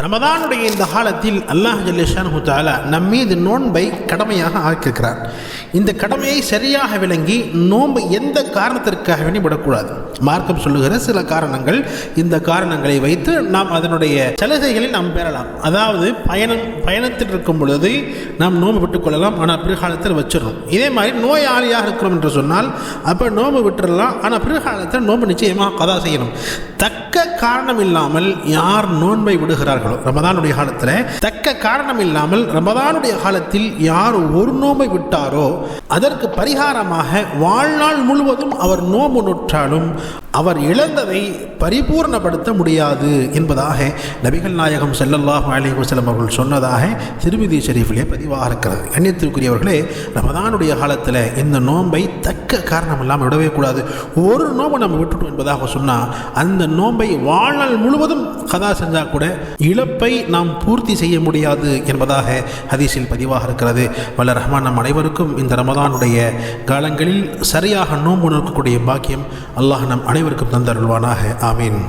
ரமதானுடைய இந்த காலத்தில் அல்லாஹ் ஜல்லஷானஹு தஆலா நம்மீது நோன்பை கடமையாக ஆக்கியிருக்கிறார். இந்த கடமையை சரியாக விளங்கி நோன்பு எந்த காரணத்திற்காக வேண்டி விடக்கூடாது. மார்க்கம் சொல்லுகிற சில காரணங்கள், இந்த காரணங்களை வைத்து நாம் அதனுடைய சலுகைகளை நாம் பெறலாம். அதாவது பயணத்தில் இருக்கும் பொழுது நாம் நோன்பு விட்டுக் கொள்ளலாம், ஆனால் பிற்காலத்தில் வச்சிடணும். இதே மாதிரி நோயாளியாக இருக்கிறோம் என்று சொன்னால் அப்போ நோன்பு விட்டுடலாம், ஆனால் பிற்காலத்தில் நோன்பு நிச்சயமாக கதா செய்யணும். தக்க காரணம் இல்லாமல் யார் நோன்பை விடுகிறார்களோ, ரமதானுடைய காலத்தில் தக்க காரணம் இல்லாமல் ரமதானுடைய காலத்தில் யார் ஒரு நோன்பை விட்டாரோ அதற்கு பரிகாரமாக வாழ்நாள் முழுவதும் அவர் நோன்பு நோற்றாலும் அவர் இழந்ததை பரிபூர்ணப்படுத்த முடியாது என்பதாக நபிகள் நாயகம் ஸல்லல்லாஹு அலைஹி வஸல்லம் அவர்கள் சொன்னதாக திருமிதி ஷரீஃபிலே பதிவாக இருக்கிறது. கண்ணியத்திற்குரியவர்களே, ரமதானுடைய காலத்தில் இந்த நோன்பை தக்க காரணம் இல்லாமல் விடவே கூடாது. ஒரு நோன்பை நம்ம விட்டுட்டோம் என்பதாக சொன்னால் அந்த நோன்பை வாழ்நாள் முழுவதும் கதா செஞ்சால் கூட இழப்பை நாம் பூர்த்தி செய்ய முடியாது என்பதாக ஹதீஸில் பதிவாக இருக்கிறது. வல்ல ரஹ்மான் நம் அனைவருக்கும் இந்த ரமதானுடைய காலங்களில் சரியாக நோன்பு நோக்கக்கூடிய பாக்கியம் அல்லாஹ் நம் அனைவருக்கும் தந்தருள்வானாக. ஆமீன்.